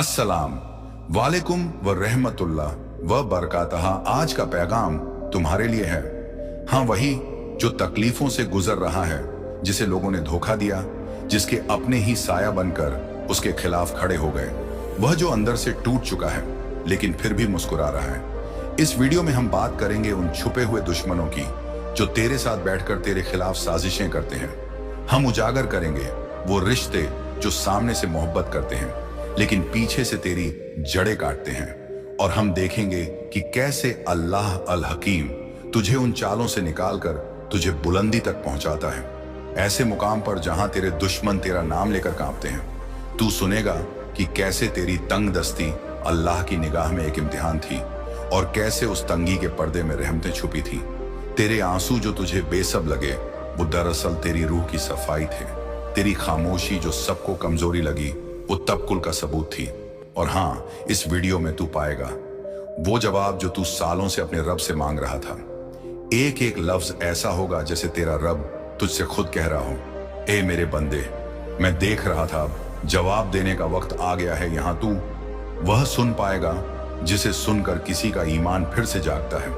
अस्सलाम वालेकुम व रहमतुल्लाह व बरकातह। आज का पैगाम तुम्हारे लिए है। हाँ, वही जो तकलीफों से गुजर रहा है, जिसे लोगों ने धोखा दिया, जिसके अपने ही साया बनकर उसके खिलाफ खड़े हो गए, वह जो अंदर से टूट चुका है लेकिन फिर भी मुस्कुरा रहा है। इस वीडियो में हम बात करेंगे उन छुपे हुए दुश्मनों की जो तेरे साथ बैठकर तेरे खिलाफ साजिशें करते हैं। हम उजागर करेंगे वो रिश्ते जो सामने से मोहब्बत करते हैं लेकिन पीछे से तेरी जड़ें काटते हैं, और हम देखेंगे कि कैसे अल्लाह अल हकीम तुझे उन चालों से निकालकर तुझे बुलंदी तक पहुंचाता है, ऐसे मुकाम पर जहां तेरे दुश्मन तेरा नाम लेकर कांपते हैं। तू सुनेगा कि कैसे तेरी तंग दस्ती अल्लाह की निगाह में एक इम्तिहान थी और कैसे उस तंगी के पर्दे में रहमतें छुपी थी। तेरे आंसू जो तुझे बेसब लगे वो दरअसल तेरी रूह की सफाई थे। तेरी खामोशी जो सबको कमजोरी लगी वो तबकुल का सबूत थी। और हाँ, इस वीडियो में तू पाएगा वो जवाब जो तू सालों से अपने रब से मांग रहा था। एक एक लफ्ज ऐसा होगा जैसे तेरा रब तुझसे खुद कह रहा हो, ए मेरे बंदे, मैं देख रहा था, अब जवाब देने का वक्त आ गया है। यहाँ तू वह सुन पाएगा जिसे सुनकर किसी का ईमान फिर से जागता है,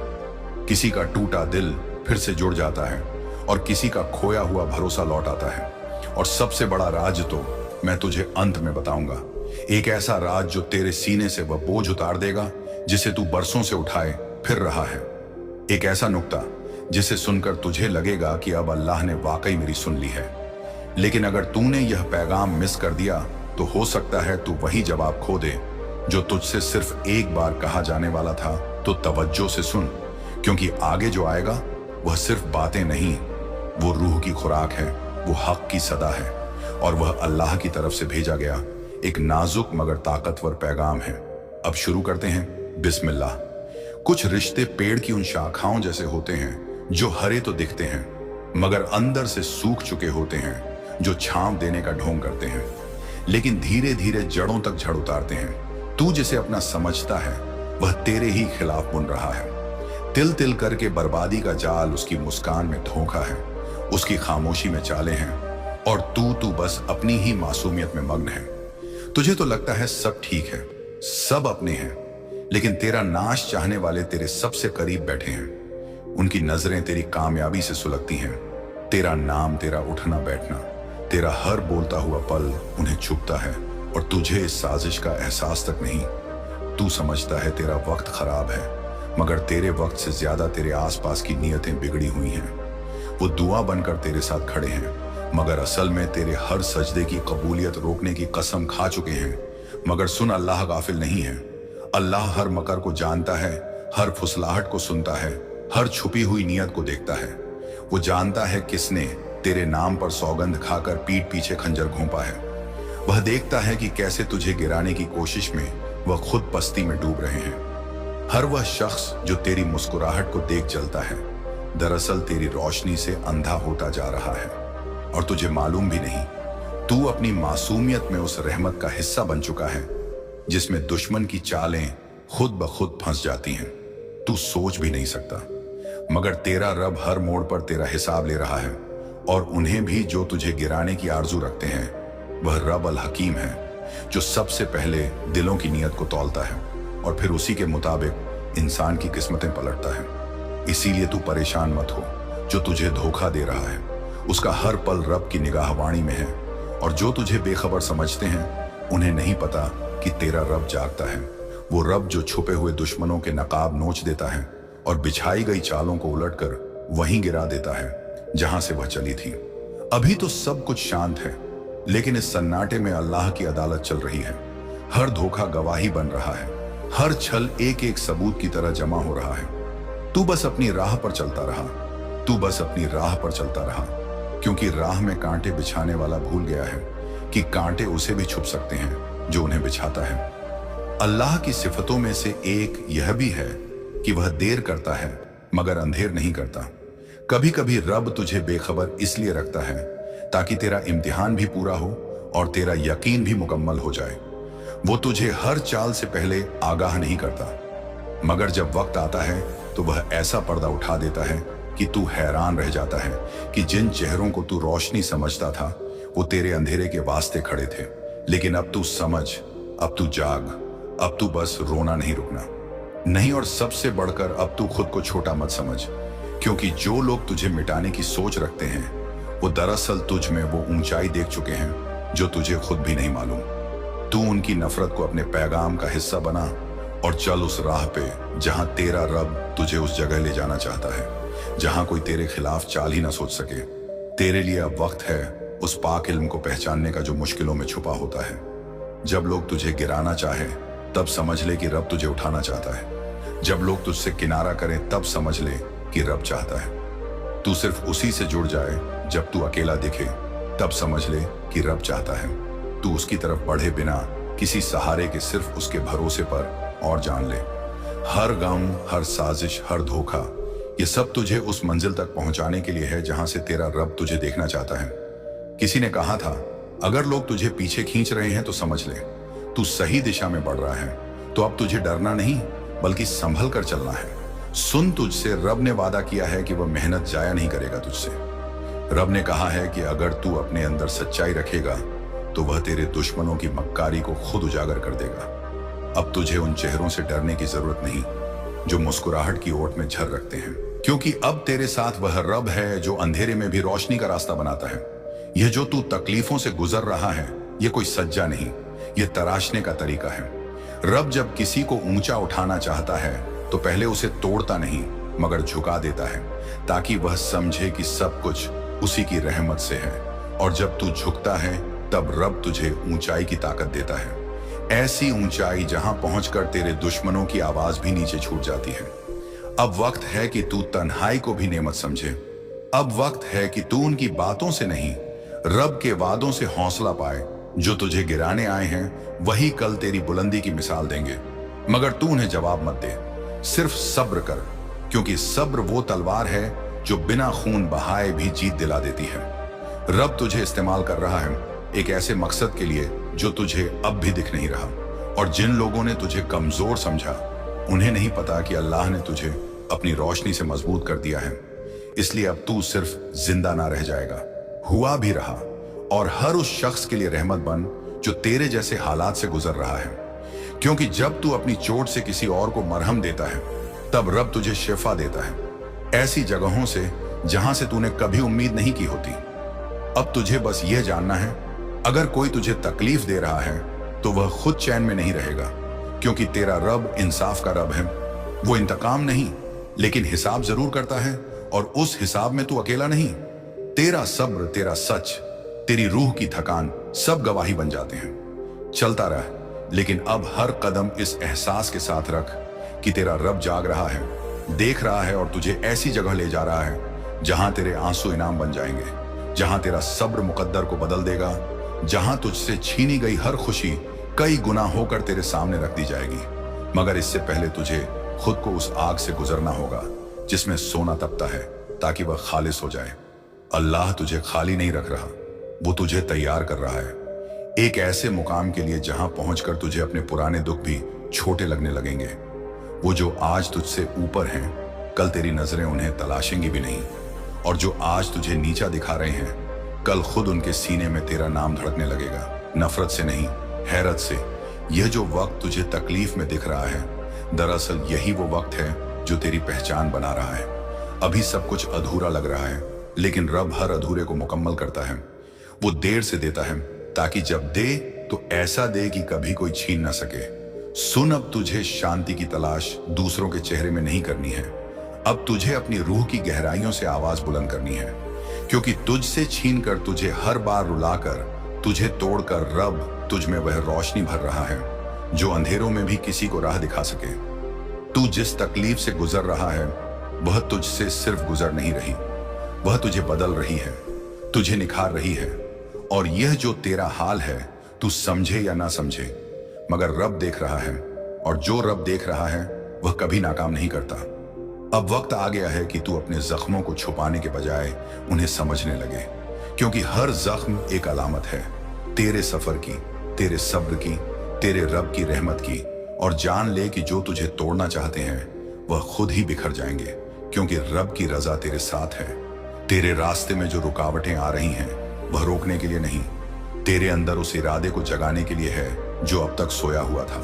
किसी का टूटा दिल फिर से जुड़ जाता है और किसी का खोया हुआ भरोसा लौट आता है। और सबसे बड़ा राज तो मैं तुझे अंत में बताऊंगा, एक ऐसा राज जो तेरे सीने से वह बोझ उतार देगा जिसे तू बरसों से उठाए फिर रहा है। एक ऐसा नुक्ता जिसे सुनकर तुझे लगेगा कि अब अल्लाह ने वाकई मेरी सुन ली है। लेकिन अगर तूने यह पैगाम मिस कर दिया तो हो सकता है तू वही जवाब खो दे जो तुझसे सिर्फ एक बार कहा जाने वाला था। तो तवज्जो से सुन, क्योंकि आगे जो आएगा वह सिर्फ बातें नहीं, वो रूह की खुराक है, वो हक की सदा है, और वह अल्लाह की तरफ से भेजा गया एक नाजुक मगर ताकतवर पैगाम है। अब शुरू करते हैं। बिस्मिल्लाह। कुछ रिश्ते पेड़ की उन शाखाओं जैसे होते हैं जो हरे तो दिखते हैं मगर अंदर से सूख चुके होते हैं, जो छांव देने का ढोंग करते हैं लेकिन धीरे धीरे जड़ों तक झड़ उतारते हैं। तू जिसे अपना समझता है वह तेरे ही खिलाफ बुन रहा है। तिल तिल करके बर्बादी का जाल उसकी मुस्कान में धोखा है, उसकी खामोशी में चाले हैं, और तू बस अपनी ही मासूमियत में मग्न है। तुझे तो लगता है सब ठीक है, सब अपने हैं, लेकिन तेरा नाश चाहने वाले तेरे सबसे करीब बैठे हैं। उनकी नजरें तेरी कामयाबी से सुलगती हैं। तेरा नाम, तेरा उठना बैठना, तेरा हर बोलता हुआ पल उन्हें चुभता है, और तुझे इस साजिश का एहसास तक नहीं। तू समझता है तेरा वक्त खराब है, मगर तेरे वक्त से ज्यादा तेरे आसपास की नीयतें बिगड़ी हुई हैं। वो दुआ बनकर तेरे साथ खड़े हैं, मगर असल में तेरे हर सजदे की कबूलियत रोकने की कसम खा चुके हैं। मगर सुन, अल्लाह गाफिल नहीं है। अल्लाह हर मकर को जानता है, हर फुसलाहट को सुनता है, हर छुपी हुई नीयत को देखता है। वो जानता है किसने तेरे नाम पर सौगंध खाकर पीठ पीछे खंजर घोंपा है। वह देखता है कि कैसे तुझे गिराने की कोशिश में वह खुद पस्ती में डूब रहे हैं। हर वह शख्स जो तेरी मुस्कुराहट को देख जलता है, दरअसल तेरी रोशनी से अंधा होता जा रहा है, और तुझे मालूम भी नहीं। तू अपनी मासूमियत में उस रहमत का हिस्सा बन चुका है जिसमें दुश्मन की चालें खुद ब खुद फंस जाती हैं। तू सोच भी नहीं सकता, मगर तेरा रब हर मोड़ पर तेरा हिसाब ले रहा है, और उन्हें भी जो तुझे गिराने की आरजू रखते हैं। वह रब अल हकीम है जो सबसे पहले दिलों की नीयत को तौलता है और फिर उसी के मुताबिक इंसान की किस्मतें पलटता है। इसीलिए तू परेशान मत हो। जो तुझे धोखा दे रहा है उसका हर पल रब की निगाहवाणी में है, और जो तुझे बेखबर समझते हैं उन्हें नहीं पता कि तेरा रब जागता है। वो रब जो छुपे हुए दुश्मनों के नकाब नोच देता है और बिछाई गई चालों को उलटकर वहीं गिरा देता है जहां से वह चली थी। अभी तो सब कुछ शांत है, लेकिन इस सन्नाटे में अल्लाह की अदालत चल रही है। हर धोखा गवाही बन रहा है, हर छल एक एक सबूत की तरह जमा हो रहा है। तू बस अपनी राह पर चलता रहा, तू बस अपनी राह पर चलता रहा, क्योंकि राह में कांटे बिछाने वाला भूल गया है कि कांटे उसे भी छुप सकते हैं जो उन्हें बिछाता है। अल्लाह की सिफतों में से एक यह भी है कि वह देर करता है मगर अंधेर नहीं करता। कभी कभी रब तुझे बेखबर इसलिए रखता है ताकि तेरा इम्तिहान भी पूरा हो और तेरा यकीन भी मुकम्मल हो जाए। वो तुझे हर चाल से पहले आगाह नहीं करता, मगर जब वक्त आता है तो वह ऐसा पर्दा उठा देता है कि तू हैरान रह जाता है कि जिन चेहरों को तू रोशनी समझता था वो तेरे अंधेरे के वास्ते खड़े थे। लेकिन अब तू समझ, अब तू जाग, अब तू बस रोना नहीं रुकना नहीं, और सबसे बढ़कर अब तू खुद को छोटा मत समझ, क्योंकि जो लोग तुझे मिटाने की सोच रखते हैं वो दरअसल तुझ में वो ऊंचाई देख चुके हैं जो तुझे खुद भी नहीं मालूम। तू उनकी नफरत को अपने पैगाम का हिस्सा बना और चल उस राह पे जहां तेरा रब तुझे उस जगह ले जाना चाहता है जहां कोई तेरे खिलाफ चाल ही ना सोच सके। तेरे लिए अब वक्त है उस पाक इल्म को पहचानने का जो मुश्किलों में छुपा होता है। जब लोग तुझे गिराना चाहे तब समझ ले कि रब तुझे उठाना चाहता है। जब लोग तुझसे किनारा करें तब समझ ले कि रब चाहता है। तू सिर्फ उसी से जुड़ जाए जब तू अकेला दिखे, तब समझ ले कि रब चाहता है। तू उसकी तरफ बढ़े बिना किसी सहारे के, सिर्फ उसके भरोसे पर और जान ले। हर गम, हर साजिश, हर धोखा, ये सब तुझे उस मंजिल तक पहुंचाने के लिए है जहां से तेरा रब तुझे देखना चाहता है। किसी ने कहा था, अगर लोग तुझे पीछे खींच रहे हैं तो समझ ले तू सही दिशा में बढ़ रहा है। तो अब तुझे डरना नहीं बल्कि संभल कर चलना है। सुन, तुझसे रब ने वादा किया है कि वह मेहनत जाया नहीं करेगा तुझसे। रब ने कहा है कि अगर तू अपने अंदर सच्चाई रखेगा तो वह तेरे दुश्मनों की मक्कारी को खुद उजागर कर देगा। अब तुझे उन चेहरों से डरने की जरूरत नहीं जो मुस्कुराहट की ओट में झर रखते हैं, क्योंकि अब तेरे साथ वह रब है जो अंधेरे में भी रोशनी का रास्ता बनाता है। यह जो तू तकलीफों से गुजर रहा है यह कोई सज्जा नहीं, यह तराशने का तरीका है। रब जब किसी को ऊंचा उठाना चाहता है तो पहले उसे तोड़ता नहीं मगर झुका देता है, ताकि वह समझे कि सब कुछ उसी की रहमत से है। और जब तू झुकता है तब रब तुझे ऊंचाई की ताकत देता है, ऐसी ऊंचाई जहां पहुंचकर तेरे दुश्मनों की आवाज भी नीचे छूट जाती है। अब वक्त है कि तू तन्हाई को भी नेमत समझे। अब वक्त है कि तू उनकी बातों से नहीं, रब के वादों से हौसला पाए। जो तुझे गिराने आए हैं वही कल तेरी बुलंदी की मिसाल देंगे, मगर तू उन्हें जवाब मत दे, सिर्फ सब्र कर, क्योंकि सब्र वो तलवार है जो बिना खून बहाए भी जीत दिला देती है। रब तुझे इस्तेमाल कर रहा है एक ऐसे मकसद के लिए जो तुझे अब भी दिख नहीं रहा। और जिन लोगों ने तुझे कमजोर समझा उन्हें नहीं पता कि अल्लाह ने तुझे अपनी रोशनी से मजबूत कर दिया है। इसलिए अब तू सिर्फ जिंदा ना रह जाएगा, हुआ भी रहा। और हर उस शख्स के लिए रहमत बन जो तेरे जैसे हालात से गुजर रहा है, क्योंकि जब तू अपनी चोट से किसी और को मरहम देता है तब रब तुझे शिफा देता है, ऐसी जगहों से जहां से तूने कभी उम्मीद नहीं की होती। अब तुझे बस यह जानना है, अगर कोई तुझे तकलीफ दे रहा है तो वह खुद चैन में नहीं रहेगा, क्योंकि तेरा रब इंसाफ का रब है। वो इंतकाम नहीं लेकिन हिसाब जरूर करता है, और उस हिसाब में तू अकेला नहीं। तेरा सब्र, तेरा सच, तेरी रूह की थकान सब गवाही बन जाते हैं। चलता रह, लेकिन अब हर कदम इस एहसास के साथ रख कि तेरा रब जाग रहा है, देख रहा है और तुझे ऐसी जगह ले जा रहा है जहां तेरे आंसू इनाम बन जाएंगे, जहां तेरा सब्र मुकद्दर को बदल देगा, जहां तुझसे छीनी गई हर खुशी कई गुना होकर तेरे सामने रख दी जाएगी। मगर इससे पहले तुझे खुद को उस आग से गुजरना होगा जिसमें सोना तपता है, ताकि वह खालिस हो जाए। अल्लाह तुझे खाली नहीं रख रहा, वो तुझे तैयार कर रहा है एक ऐसे मुकाम के लिए जहां पहुंचकर तुझे अपने पुराने दुख भी छोटे लगने लगेंगे। वो जो आज तुझसे ऊपर हैं, कल तेरी नजरें उन्हें तलाशेंगी भी नहीं, और जो आज तुझे नीचा दिखा रहे हैं, कल खुद उनके सीने में तेरा नाम धड़कने लगेगा, नफरत से नहीं, हैरत से। यह जो वक्त तुझे तकलीफ में दिख रहा है, दरअसल यही वो वक्त है जो तेरी पहचान बना रहा है। अभी सब कुछ अधूरा लग रहा है, लेकिन रब हर अधूरे को मुकम्मल करता है। वो देर से देता है ताकि जब दे तो ऐसा दे कि कभी कोई छीन ना सके। सुन, अब तुझे शांति की तलाश दूसरों के चेहरे में नहीं करनी है। अब तुझे अपनी रूह की गहराइयों से आवाज बुलंद करनी है, क्योंकि तुझसे छीन कर, तुझे हर बार रुलाकर, तुझे तोड़कर रब तुझ में वह रोशनी भर रहा है जो अंधेरों में भी किसी को राह दिखा सके। तू जिस तकलीफ से गुजर रहा है वह तुझसे सिर्फ गुजर नहीं रही, वह तुझे बदल रही है, तुझे निखार रही है। और यह जो तेरा हाल है, तू समझे या ना समझे, मगर रब देख रहा है, और जो रब देख रहा है वह कभी नाकाम नहीं करता। अब वक्त आ गया है कि तू अपने जख्मों को छुपाने के बजाय उन्हें समझने लगे, क्योंकि हर जख्म एक अलामत है तेरे सफर की, तेरे सब्र की, तेरे रब की रहमत की। और जान ले कि जो तुझे तोड़ना चाहते हैं वह खुद ही बिखर जाएंगे, क्योंकि रब की रजा तेरे साथ है। तेरे रास्ते में जो रुकावटें आ रही हैं वह रोकने के लिए नहीं, तेरे अंदर उस इरादे को जगाने के लिए है जो अब तक सोया हुआ था,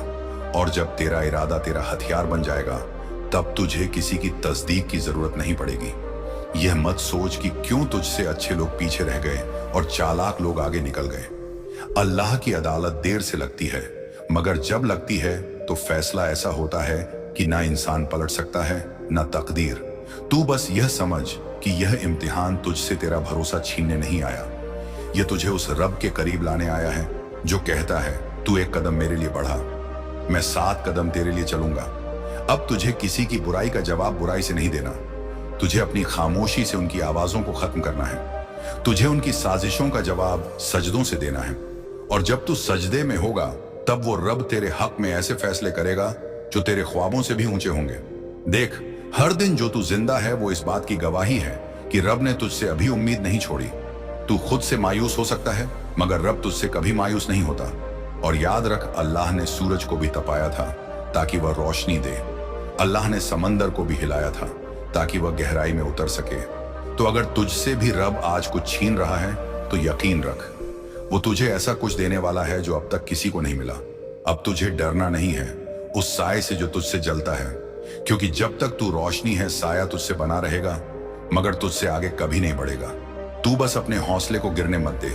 और जब तेरा इरादा तेरा हथियार बन जाएगा तब तुझे किसी की तस्दीक की जरूरत नहीं पड़ेगी। यह मत सोच कि क्यों तुझसे अच्छे लोग पीछे रह गए और चालाक लोग आगे निकल गए। अल्लाह की अदालत देर से लगती है, मगर जब लगती है तो फैसला ऐसा होता है कि ना इंसान पलट सकता है ना तकदीर। तू बस यह समझ कि यह इम्तिहान तुझसे तेरा भरोसा छीनने नहीं आया, यह तुझे उस रब के करीब लाने आया है जो कहता है तू एक कदम मेरे लिए बढ़ा, मैं 7 कदम तेरे लिए चलूंगा। अब तुझे किसी की बुराई का जवाब बुराई से नहीं देना, तुझे अपनी खामोशी से उनकी आवाजों को खत्म करना है। तुझे उनकी साजिशों का जवाब सजदों से देना है, और जब तू सजदे में होगा तब वो रब तेरे हक में ऐसे फैसले करेगा जो तेरे ख्वाबों से भी ऊंचे होंगे। देख, हर दिन जो तू जिंदा है वो इस बात की गवाही है कि रब ने तुझसे अभी उम्मीद नहीं छोड़ी। तू खुद से मायूस हो सकता है, मगर रब तुझसे कभी मायूस नहीं होता। और याद रख, अल्लाह ने सूरज को भी तपाया था ताकि वह रोशनी दे, अल्लाह ने समंदर को भी हिलाया था ताकि वह गहराई में उतर सके। तो अगर तुझसे भी रब आज कुछ छीन रहा है तो यकीन रख, वो तुझे ऐसा कुछ देने वाला है जो अब तक किसी को नहीं मिला। अब तुझे डरना नहीं है उस साए से जो तुझसे जलता है, क्योंकि जब तक तू रोशनी है साया तुझसे बना रहेगा, मगर तुझसे आगे कभी नहीं बढ़ेगा। तू बस अपने हौसले को गिरने मत दे,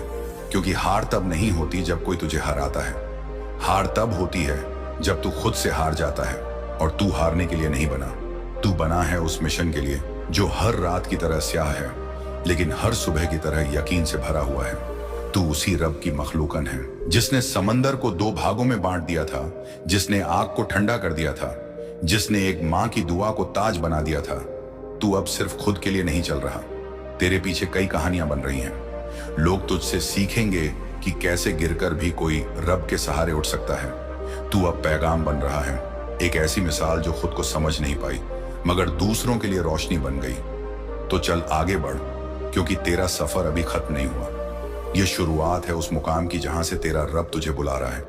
क्योंकि हार तब नहीं होती जब कोई तुझे हराता है, हार तब होती है जब तू खुद से हार जाता है। और तू हारने के लिए नहीं बना, तू बना है उस मिशन के लिए जो हर रात की तरह स्याह है लेकिन हर सुबह की तरह यकीन से भरा हुआ है। तू उसी रब की मखलूकन है जिसने समंदर को 2 भागों में बांट दिया था, जिसने आग को ठंडा कर दिया था, जिसने एक माँ की दुआ को ताज बना दिया था। तू अब सिर्फ खुद के लिए नहीं चल रहा, तेरे पीछे कई कहानियां बन रही हैं। लोग तुझसे सीखेंगे कि कैसे गिरकर भी कोई रब के सहारे उठ सकता है। तू अब पैगाम बन रहा है, एक ऐसी मिसाल जो खुद को समझ नहीं पाई मगर दूसरों के लिए रोशनी बन गई। तो चल आगे बढ़, क्योंकि तेरा सफर अभी खत्म नहीं हुआ। यह शुरुआत है उस मुकाम की जहां से तेरा रब तुझे बुला रहा है।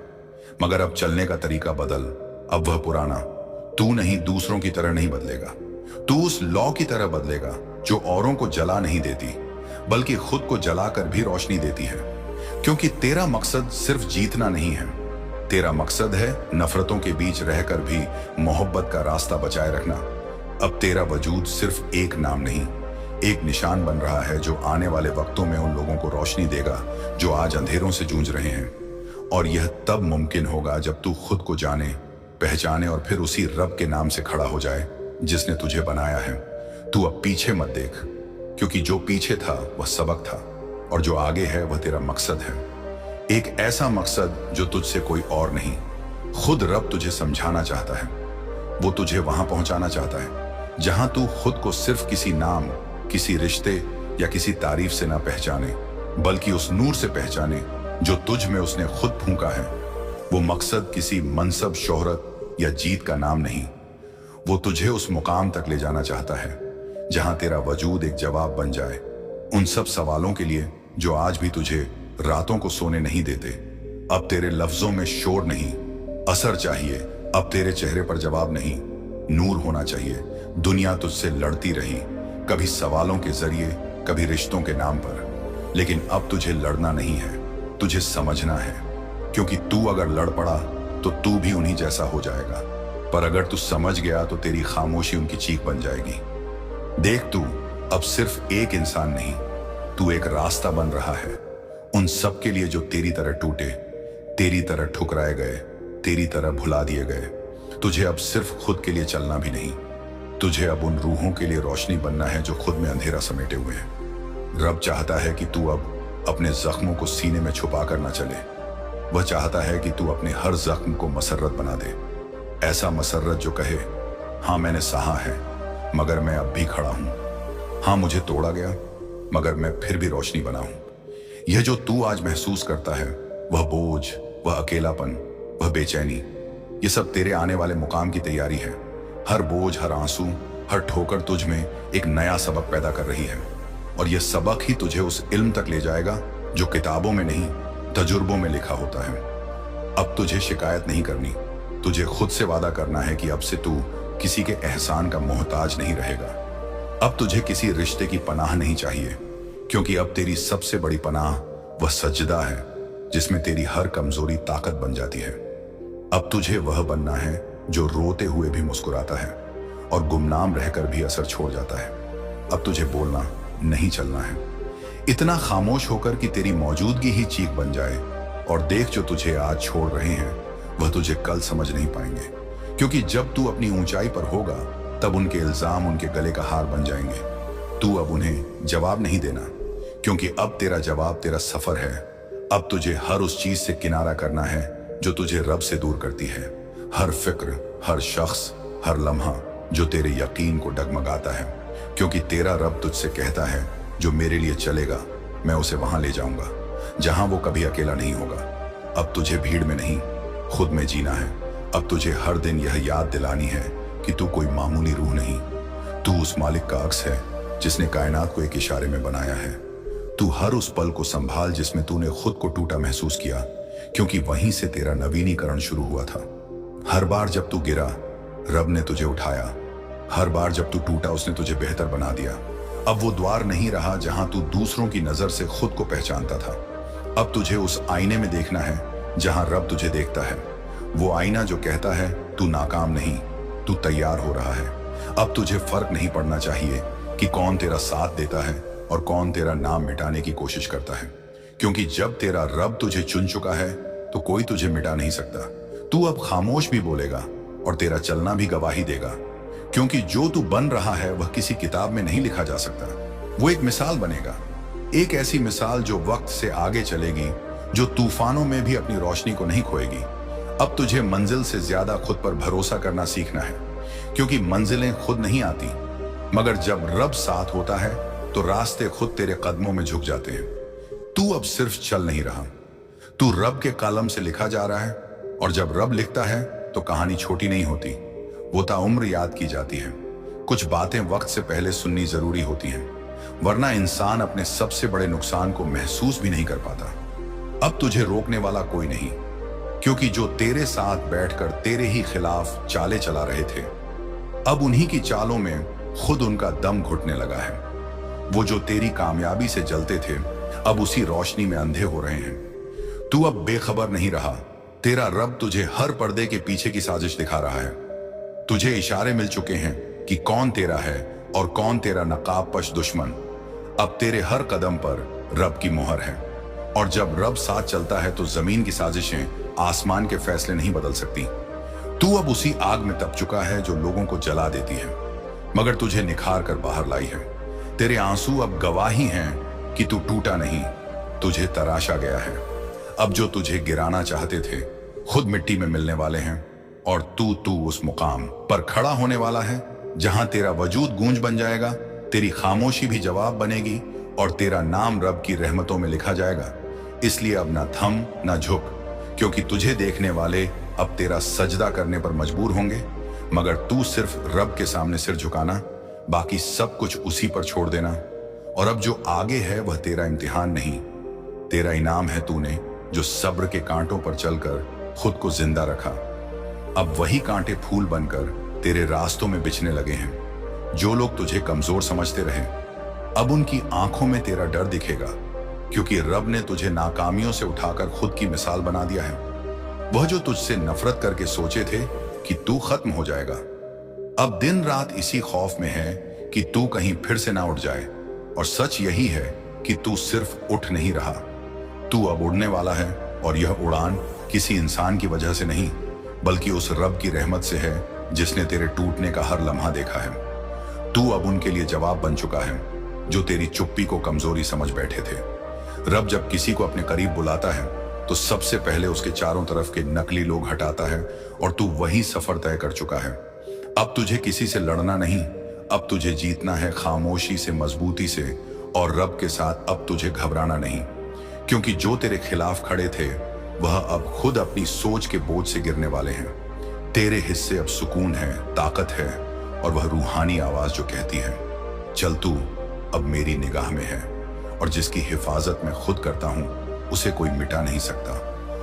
मगर अब चलने का तरीका बदल, अब वह पुराना तू नहीं दूसरों की तरह नहीं बदलेगा। तू उस लौ की तरह बदलेगा जो औरों को जला नहीं देती बल्कि खुद को जलाकर भी रोशनी देती है। क्योंकि तेरा मकसद सिर्फ जीतना नहीं है, तेरा मकसद है नफरतों के बीच रहकर भी मोहब्बत का रास्ता बचाए रखना। अब तेरा वजूद सिर्फ एक नाम नहीं, एक निशान बन रहा है जो आने वाले वक्तों में उन लोगों को रोशनी देगा जो आज अंधेरों से जूझ रहे हैं। और यह तब मुमकिन होगा जब तू खुद को जाने, पहचाने और फिर उसी रब के नाम से खड़ा हो जाए जिसने तुझे बनाया है। तू अब पीछे मत देख, क्योंकि जो पीछे था वह सबक था और जो आगे है वह तेरा मकसद है। एक ऐसा मकसद जो तुझसे कोई और नहीं, खुद रब तुझे समझाना चाहता है। वो तुझे वहां पहुंचाना चाहता है जहां तू खुद को सिर्फ किसी नाम, किसी रिश्ते या किसी तारीफ से ना पहचाने, बल्कि उस नूर से पहचाने जो तुझ में उसने खुद फूंका है। वो मकसद किसी मनसब, शोहरत या जीत का नाम नहीं, वो तुझे उस मुकाम तक ले जाना चाहता है जहां तेरा वजूद एक जवाब बन जाए उन सब सवालों के लिए जो आज भी तुझे रातों को सोने नहीं देते। अब तेरे लफ्जों में शोर नहीं, असर चाहिए। अब तेरे चेहरे पर जवाब नहीं, नूर होना चाहिए। दुनिया तुझसे लड़ती रही, कभी सवालों के जरिए, कभी रिश्तों के नाम पर, लेकिन अब तुझे लड़ना नहीं है, तुझे समझना है। क्योंकि तू अगर लड़ पड़ा तो तू भी उन्हीं जैसा हो जाएगा, पर अगर तू समझ गया तो तेरी खामोशी उनकी चीख बन जाएगी। देख, तू अब सिर्फ एक इंसान नहीं, तू एक रास्ता बन रहा है उन सब के लिए जो तेरी तरह टूटे, तेरी तरह ठुकराए गए, तेरी तरह भुला दिए गए। तुझे अब सिर्फ खुद के लिए चलना भी नहीं, तुझे अब उन रूहों के लिए रोशनी बनना है जो खुद में अंधेरा समेटे हुए हैं। रब चाहता है कि तू अब अपने जख्मों को सीने में छुपा कर ना चले। वह चाहता है कि तू अपने हर जख्म को मसरत बना दे, ऐसा मसरत जो कहे, हाँ मैंने सहा है मगर मैं अब भी खड़ा हूं। हाँ मुझे तोड़ा गया मगर मैं फिर भी रोशनी बना हूं। यह जो तू आज महसूस करता है, वह बोझ, वह अकेलापन, वह बेचैनी, ये सब तेरे आने वाले मुकाम की तैयारी है। हर बोझ, हर आंसू, हर ठोकर तुझ में एक नया सबक पैदा कर रही है, और यह सबक ही तुझे उस इल्म तक ले जाएगा जो किताबों में नहीं, तजुर्बों में लिखा होता है। अब तुझे शिकायत नहीं करनी, तुझे खुद से वादा करना है कि अब से तू किसी के एहसान का मोहताज नहीं रहेगा। अब तुझे किसी रिश्ते की पनाह नहीं चाहिए, क्योंकि अब तेरी सबसे बड़ी पनाह वह सजदा है जिसमें तेरी हर कमजोरी ताकत बन जाती है। अब तुझे वह बनना है जो रोते हुए भी मुस्कुराता है और गुमनाम रहकर भी असर छोड़ जाता है। अब तुझे बोलना नहीं चलना है, इतना खामोश होकर कि तेरी मौजूदगी ही चीख बन जाए। और देख, जो तुझे आज छोड़ रहे हैं वह तुझे कल समझ नहीं पाएंगे, क्योंकि जब तू अपनी ऊंचाई पर होगा तब उनके इल्जाम उनके गले का हार बन जाएंगे। तू अब उन्हें जवाब नहीं देना, क्योंकि अब तेरा जवाब तेरा सफर है। अब तुझे हर उस चीज से किनारा करना है जो तुझे रब से दूर करती है। हर फिक्र, हर शख्स, हर लम्हा जो तेरे यकीन को डगमगाता है, क्योंकि तेरा रब तुझसे कहता है जो मेरे लिए चलेगा मैं उसे वहां ले जाऊंगा जहां वो कभी अकेला नहीं होगा। अब तुझे भीड़ में नहीं, खुद में जीना है। अब तुझे हर दिन यह याद दिलानी है कि तू कोई मामूली रूह नहीं, तू उस मालिक का अक्स है जिसने कायनात को एक इशारे में बनाया है। तू हर उस पल को संभाल जिसमें तूने खुद को टूटा महसूस किया, क्योंकि वहीं से तेरा नवीनीकरण शुरू हुआ था। हर बार जब तू गिरा रब ने तुझे उठाया, हर बार जब तू टूटा उसने तुझे बेहतर बना दिया। अब वो द्वार नहीं रहा जहां तू दूसरों की नजर से खुद को पहचानता था। अब तुझे उस आईने में देखना है जहां रब तुझे देखता है। वो आईना जो कहता है तू नाकाम नहीं, तू तैयार हो रहा है। अब तुझे फर्क नहीं पड़ना चाहिए कि कौन तेरा साथ देता है और कौन तेरा नाम मिटाने की कोशिश करता है, क्योंकि जब तेरा रब तुझे चुन चुका है तो कोई तुझे मिटा नहीं सकता। तू अब खामोश भी बोलेगा और तेरा चलना भी गवाही देगा, क्योंकि जो तू बन रहा है वह किसी किताब में नहीं लिखा जा सकता। वो एक मिसाल बनेगा, एक ऐसी मिसाल जो वक्त से आगे चलेगी, जो तूफानों में भी अपनी रोशनी को नहीं खोएगी। अब तुझे मंजिल से ज्यादा खुद पर भरोसा करना सीखना है, क्योंकि मंजिलें खुद नहीं आती, मगर जब रब साथ होता है तो रास्ते खुद तेरे कदमों में झुक जाते हैं। तू अब सिर्फ चल नहीं रहा, तू रब के कलम से लिखा जा रहा है, और जब रब लिखता है तो कहानी छोटी नहीं होती, वो ताउम्र याद की जाती है। कुछ बातें वक्त से पहले सुननी जरूरी होती हैं, वरना इंसान अपने सबसे बड़े नुकसान को महसूस भी नहीं कर पाता। अब तुझे रोकने वाला कोई नहीं, क्योंकि जो तेरे साथ बैठकर तेरे ही खिलाफ चालें चला रहे थे, अब उन्हीं की चालों में खुद उनका दम घुटने लगा है। वो जो तेरी कामयाबी से जलते थे अब उसी रोशनी में अंधे हो रहे हैं। तू अब बेखबर नहीं रहा, तेरा रब तुझे हर पर्दे के पीछे की साजिश दिखा रहा है। तुझे इशारे मिल चुके हैं कि कौन तेरा है और कौन तेरा नकाबपोश दुश्मन। अब तेरे हर कदम पर रब की मोहर है, और जब रब साथ चलता है तो जमीन की साजिशें आसमान के फैसले नहीं बदल सकती। तू अब उसी आग में तप चुका है जो लोगों को जला देती है, मगर तुझे निखार कर बाहर लाई है। तेरे आंसू अब गवाही हैं कि तू टूटा नहीं, तुझे तराशा गया है। अब जो तुझे गिराना चाहते थे खुद मिट्टी में मिलने वाले हैं, और तू उस मुकाम पर खड़ा होने वाला है जहां तेरा वजूद गूंज बन जाएगा, तेरी खामोशी भी जवाब बनेगी, और तेरा नाम रब की रहमतों में लिखा जाएगा। इसलिए अब ना थम ना झुक, क्योंकि तुझे देखने वाले अब तेरा सजदा करने पर मजबूर होंगे, मगर तू सिर्फ रब के सामने सिर झुकाना, बाकी सब कुछ उसी पर छोड़ देना। और अब जो आगे है वह तेरा इम्तिहान नहीं, तेरा इनाम है। तूने जो सब्र के कांटों पर चलकर खुद को जिंदा रखा, अब वही कांटे फूल बनकर तेरे रास्तों में बिछने लगे हैं। जो लोग तुझे कमजोर समझते रहे अब उनकी आंखों में तेरा डर दिखेगा, क्योंकि रब ने तुझे नाकामियों से उठाकर खुद की मिसाल बना दिया है। वह जो तुझसे नफरत करके सोचे थे कि तू खत्म हो जाएगा, अब दिन रात इसी खौफ में है कि तू कहीं फिर से ना उठ जाए। और सच यही है कि तू सिर्फ उठ नहीं रहा, तू अब उड़ने वाला है, और यह उड़ान किसी इंसान की वजह से नहीं, बल्कि उस रब की रहमत से है जिसने तेरे टूटने का हर लम्हा देखा है। तू अब उनके लिए जवाब बन चुका है जो तेरी चुप्पी को कमजोरी समझ बैठे थे। रब जब किसी को अपने करीब बुलाता है तो सबसे पहले उसके चारों तरफ के नकली लोग हटाता है, और तू वही सफर तय कर चुका है। अब तुझे किसी से लड़ना नहीं, अब तुझे जीतना है खामोशी से, मजबूती से, और रब के साथ अब तुझे घबराना नहीं, क्योंकि जो तेरे खिलाफ खड़े थे वह अब खुद अपनी सोच के बोझ से गिरने वाले हैं। तेरे हिस्से अब सुकून है, ताकत है, और वह रूहानी आवाज जो कहती है चल तू अब मेरी निगाह में है, और जिसकी हिफाजत मैं खुद करता हूं उसे कोई मिटा नहीं सकता।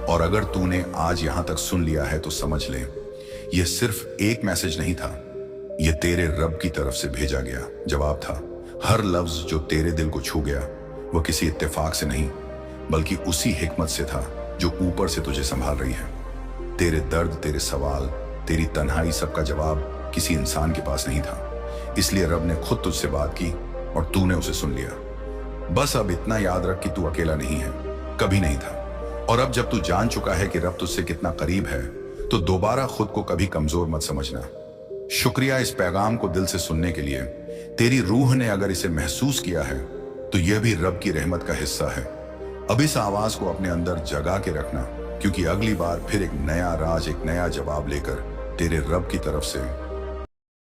और अगर तूने आज यहां तक सुन लिया है तो समझ ले, यह सिर्फ एक मैसेज नहीं था, यह तेरे रब की तरफ से भेजा गया जवाब था। हर लफ्ज जो तेरे दिल को छू गया वह किसी इत्तेफाक से नहीं, बल्कि उसी हिकमत से था जो ऊपर से तुझे संभाल रही है। तेरे दर्द, तेरे सवाल, तेरी तन्हाई, सबका जवाब किसी इंसान के पास नहीं था। इसलिए रब ने खुद तुझसे बात की और तूने उसे सुन लिया। बस अब इतना याद रख कि तू अकेला नहीं है, कभी नहीं था। और अब जब तू जान चुका है कि रब तुझसे कितना करीब है, तो दोबारा खुद को कभी कमजोर मत समझना। शुक्रिया इस पैगाम को दिल से सुनने के लिए। तेरी रूह ने अगर इसे महसूस किया है तो यह भी रब की रहमत का हिस्सा है। अब इस आवाज को अपने अंदर जगा के रखना, क्योंकि अगली बार फिर एक नया राज, एक नया जवाब लेकर तेरे रब की तरफ से